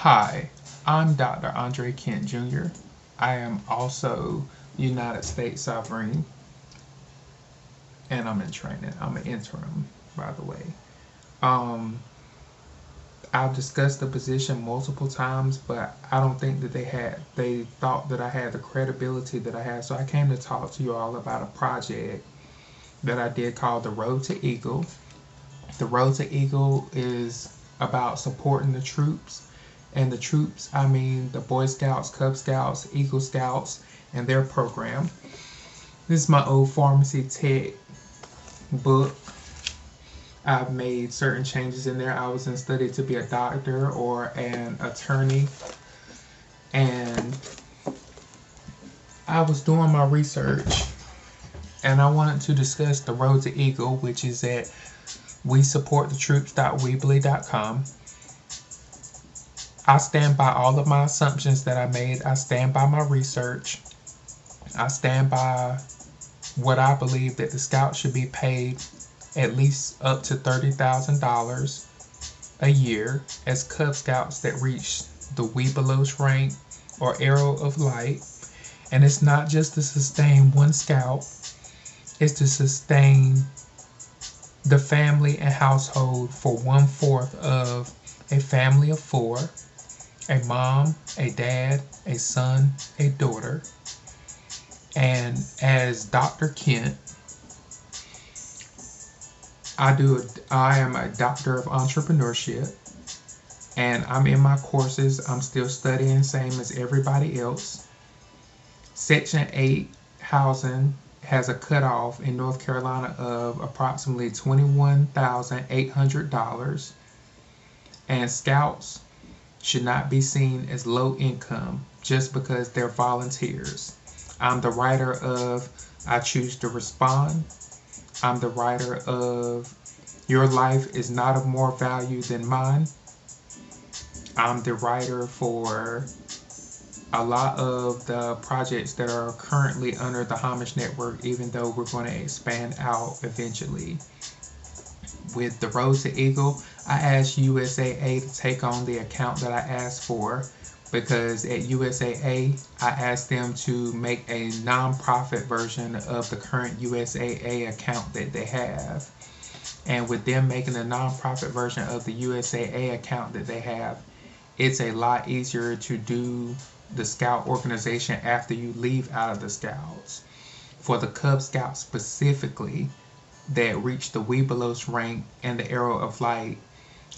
Hi, I'm Dr. Andre Kent Jr. I am also United States Sovereign, and I'm in training. I'm an interim, by the way. Um, I've discussed the position multiple times, but I don't think that they thought that I had the credibility that I have. So I came to talk to you all about a project that I did called the Road to Eagle. The Road to Eagle is about supporting the troops. And the troops, I mean the Boy Scouts, Cub Scouts, Eagle Scouts, and their program. This is my old pharmacy tech book. I've made certain changes in there. I was in study to be a doctor or an attorney, and I was doing my research, and I wanted to discuss the Road to Eagle, which is at WeSupportTheTroops.weebly.com. I stand by all of my assumptions that I made. I stand by my research. I stand by what I believe that the Scouts should be paid at least up to $30,000 a year as Cub Scouts that reach the Webelos rank or Arrow of Light. And it's not just to sustain one Scout, it's to sustain the family and household for 1/4 of a family of four: a mom, a dad, a son, a daughter. And as Dr. Kent, I am a doctor of entrepreneurship, and I'm in my courses. I'm still studying same as everybody else. Section 8 housing has a cutoff in North Carolina of approximately $21,800, and Scouts should not be seen as low income just because they're volunteers. I'm the writer of I Choose to Respond. I'm the writer of Your Life is Not of More Value Than Mine. I'm the writer for a lot of the projects that are currently under the Homage Network, even though we're going to expand out eventually. With the Road to Eagle, I asked USAA to take on the account that I asked for, because at USAA, I asked them to make a nonprofit version of the current USAA account that they have. And with them making a nonprofit version of the USAA account that they have, it's a lot easier to do the Scout organization after you leave out of the Scouts. For the Cub Scouts specifically that reach the Webelos rank and the Arrow of Light,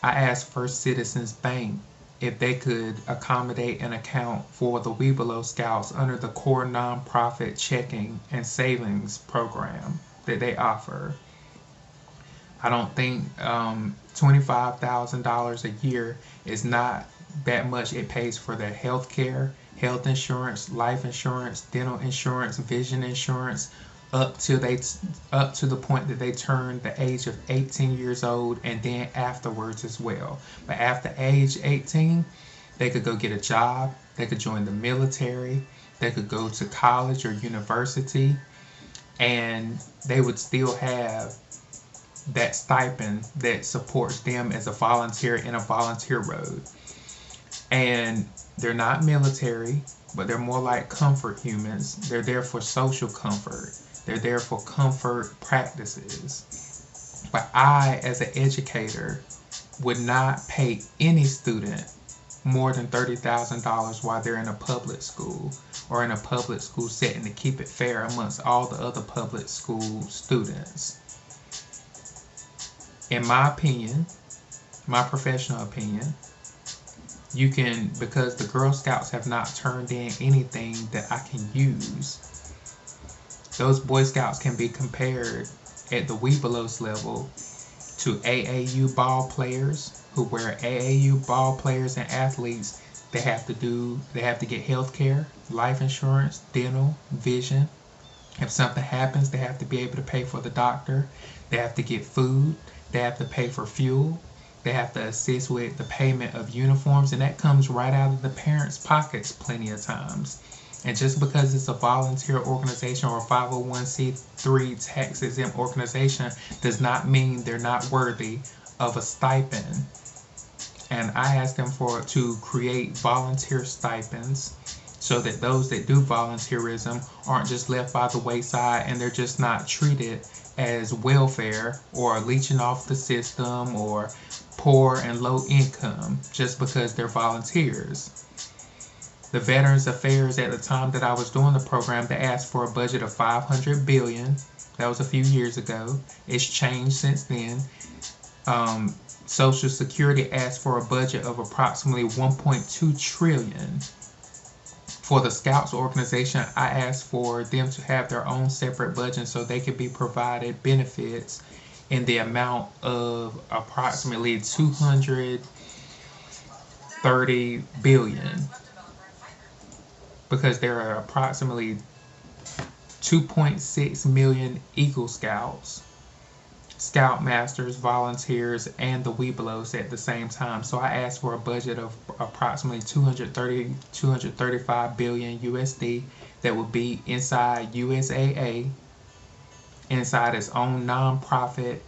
I asked First Citizens Bank if they could accommodate an account for the Webelos Scouts under the core nonprofit checking and savings program that they offer. I don't think $25,000 a year is not that much. It pays for their health care, health insurance, life insurance, dental insurance, vision insurance, up to the point that they turn the age of 18 years old, and then afterwards as well. But after age 18, they could go get a job, they could join the military, they could go to college or university, and they would still have that stipend that supports them as a volunteer in a volunteer road. And they're not military, but they're more like comfort humans. They're there for social comfort. They're there for comfort practices. But I, as an educator, would not pay any student more than $30,000 while they're in a public school or in a public school setting, to keep it fair amongst all the other public school students. In my opinion, my professional opinion, you can, because the Girl Scouts have not turned in anything that I can use, those Boy Scouts can be compared at the Webelos level to AAU ball players, who were AAU ball players and athletes. They have to get health care, life insurance, dental, vision. If something happens, they have to be able to pay for the doctor. They have to get food. They have to pay for fuel. They have to assist with the payment of uniforms, and that comes right out of the parents' pockets plenty of times. And just because it's a volunteer organization or a 501c3 tax-exempt organization does not mean they're not worthy of a stipend And I asked them to create volunteer stipends so that those that do volunteerism aren't just left by the wayside and they're just not treated as welfare or leeching off the system or poor and low income just because they're volunteers. The Veterans Affairs at the time that I was doing the program, they asked for a budget of $500 billion. That was a few years ago. It's changed since then. Social Security asked for a budget of approximately $1.2 trillion. For the Scouts organization, I asked for them to have their own separate budget so they could be provided benefits in the amount of approximately $230 billion, because there are approximately 2.6 million Eagle Scouts, Scoutmasters, volunteers, and the Webelos at the same time. So I asked for a budget of approximately 235 billion USD that would be inside USAA, inside its own nonprofit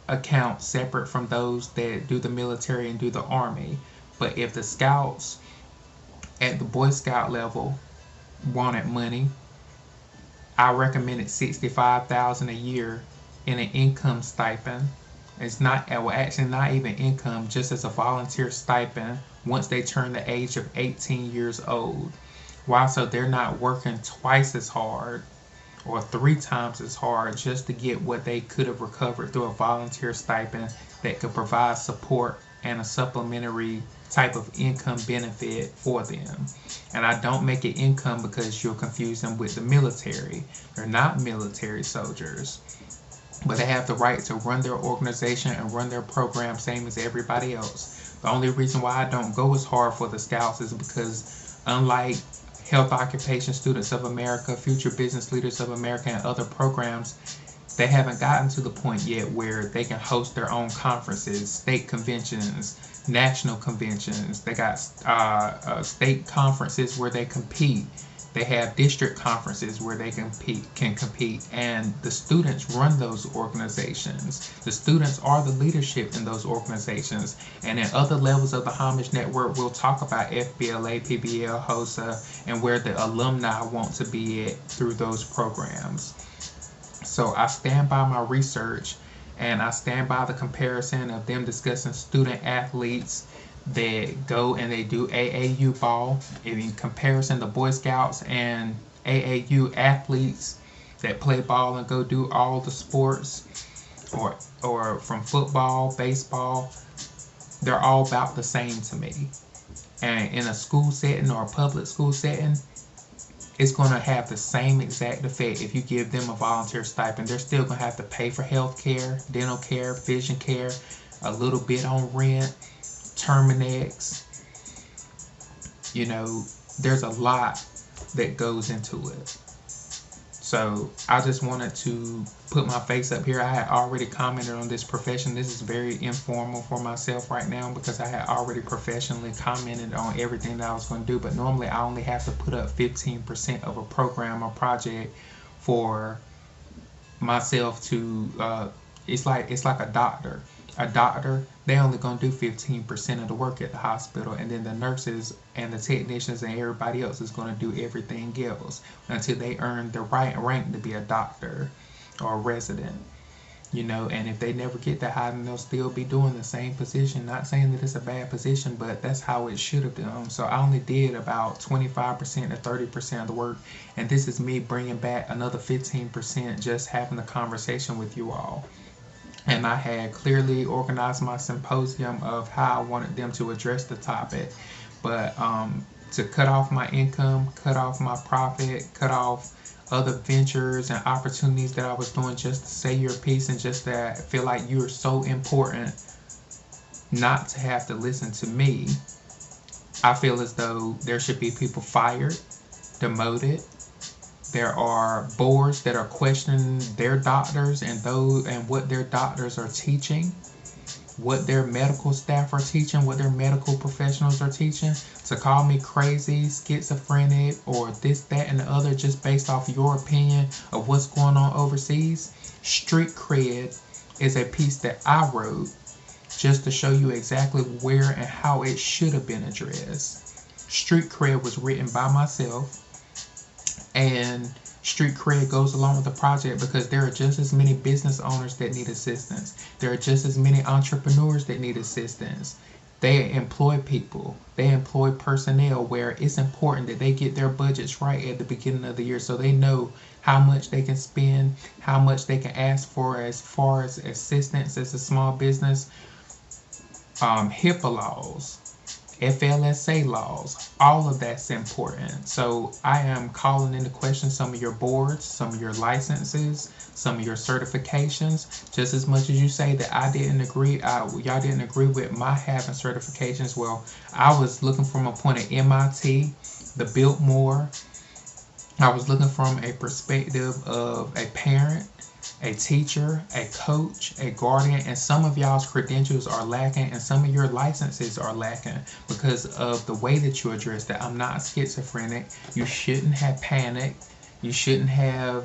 account separate from those that do the military and do the Army. But if the Scouts at the Boy Scout level wanted money, I recommended $65,000 a year in an income stipend. It's not, well, actually not even income, just as a volunteer stipend once they turn the age of 18 years old. Why? So they're not working twice as hard or 3 times as hard just to get what they could have recovered through a volunteer stipend that could provide support and a supplementary type of income benefit for them. And I don't make it income because you'll confuse them with the military. They're not military soldiers, but they have the right to run their organization and run their program same as everybody else. The only reason why I don't go as hard for the Scouts is because, unlike Health Occupation Students of America, Future Business Leaders of America, and other programs, they haven't gotten to the point yet where they can host their own conferences, state conventions, national conventions. They got state conferences where they compete. They have district conferences where they can compete, and the students run those organizations. The students are the leadership in those organizations. And in other levels of the Homage Network, we'll talk about FBLA, PBL, HOSA, and where the alumni want to be at through those programs. So I stand by my research, and I stand by the comparison of them discussing student athletes that go and they do AAU ball. In comparison to Boy Scouts and AAU athletes that play ball and go do all the sports, or from football, baseball, they're all about the same to me. And in a school setting or a public school setting, it's going to have the same exact effect. If you give them a volunteer stipend, they're still going to have to pay for health care, dental care, vision care, a little bit on rent, Terminex. You know, there's a lot that goes into it. So I just wanted to put my face up here. I had already commented on this profession. This is very informal for myself right now because I had already professionally commented on everything that I was going to do. But normally I only have to put up 15% of a program or project for myself to, it's like a doctor. A doctor, they only going to do 15% of the work at the hospital, and then the nurses and the technicians and everybody else is going to do everything else until they earn the right rank to be a doctor or a resident. You know, and if they never get that high, then they'll still be doing the same position. Not saying that it's a bad position, but that's how it should have been. So I only did about 25% to 30% of the work, and this is me bringing back another 15% just having a conversation with you all. And I had clearly organized my symposium of how I wanted them to address the topic. But to cut off my income, cut off my profit, cut off other ventures and opportunities that I was doing just to say your piece and just to feel like you're so important not to have to listen to me, I feel as though there should be people fired, demoted. There are boards that are questioning their doctors and what their doctors are teaching, what their medical staff are teaching, what their medical professionals are teaching. To call me crazy, schizophrenic, or this, that, and the other just based off your opinion of what's going on overseas. Street Cred is a piece that I wrote. just to show you exactly where and how it should have been addressed. Street Cred was written by myself, and Street Cred goes along with the project because there are just as many business owners that need assistance. There are just as many entrepreneurs that need assistance. They employ people. They employ personnel where it's important that they get their budgets right at the beginning of the year so they know how much they can spend, how much they can ask for as far as assistance as a small business. HIPAA laws, FLSA laws, all of that's important. So I am calling into question some of your boards, some of your licenses, some of your certifications. Just as much as you say that I didn't agree, y'all didn't agree with my having certifications. Well, I was looking from a point of MIT, the Biltmore. I was looking from a perspective of a parent, a teacher, a coach, a guardian, and some of y'all's credentials are lacking and some of your licenses are lacking because of the way that you address that. I'm not schizophrenic. You shouldn't have panicked. You shouldn't have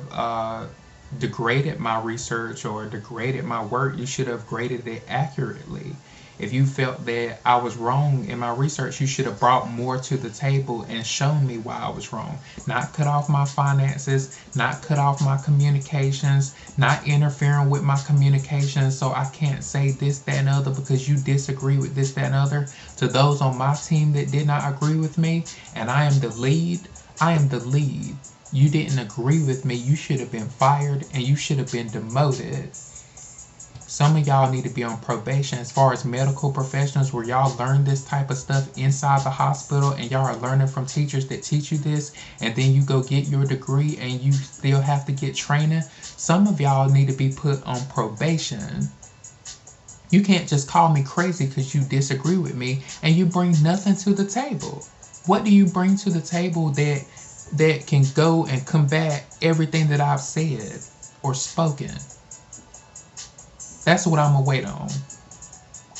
degraded my research or degraded my work. You should have graded it accurately. If you felt that I was wrong in my research, you should have brought more to the table and shown me why I was wrong. Not cut off my finances, not cut off my communications, not interfering with my communications so I can't say this, that, and other because you disagree with this, that, and other. To those on my team that did not agree with me, and I am the lead, You didn't agree with me, you should have been fired and you should have been demoted. Some of y'all need to be on probation as far as medical professionals where y'all learn this type of stuff inside the hospital and y'all are learning from teachers that teach you this, and then you go get your degree and you still have to get training. Some of y'all need to be put on probation. You can't just call me crazy because you disagree with me and you bring nothing to the table. What do you bring to the table that can go and combat everything that I've said or spoken? That's what I'm going to wait on.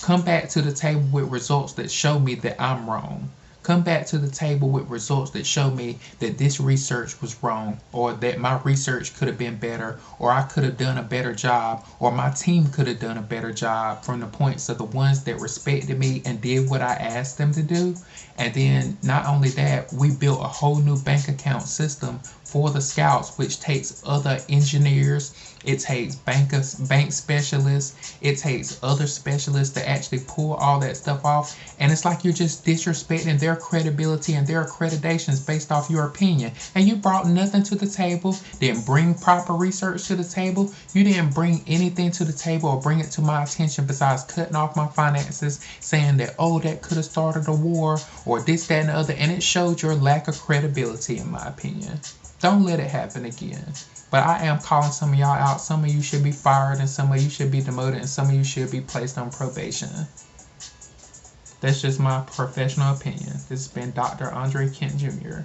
Come back to the table with results that show me that I'm wrong. Come back to the table with results that show me that this research was wrong, or that my research could have been better, or I could have done a better job, or my team could have done a better job from the points of the ones that respected me and did what I asked them to do. And then not only that, we built a whole new bank account system for the Scouts, which takes other engineers, it takes bank specialists, it takes other specialists to actually pull all that stuff off. And it's like you're just disrespecting their credibility and their accreditations based off your opinion. And you brought nothing to the table, didn't bring proper research to the table. You didn't bring anything to the table or bring it to my attention besides cutting off my finances, saying that, oh, that could have started a war or this, that, and the other. And it showed your lack of credibility, in my opinion. Don't let it happen again. But I am calling some of y'all out. Some of you should be fired and some of you should be demoted and some of you should be placed on probation. That's just my professional opinion. This has been Dr. Andre Kent Jr.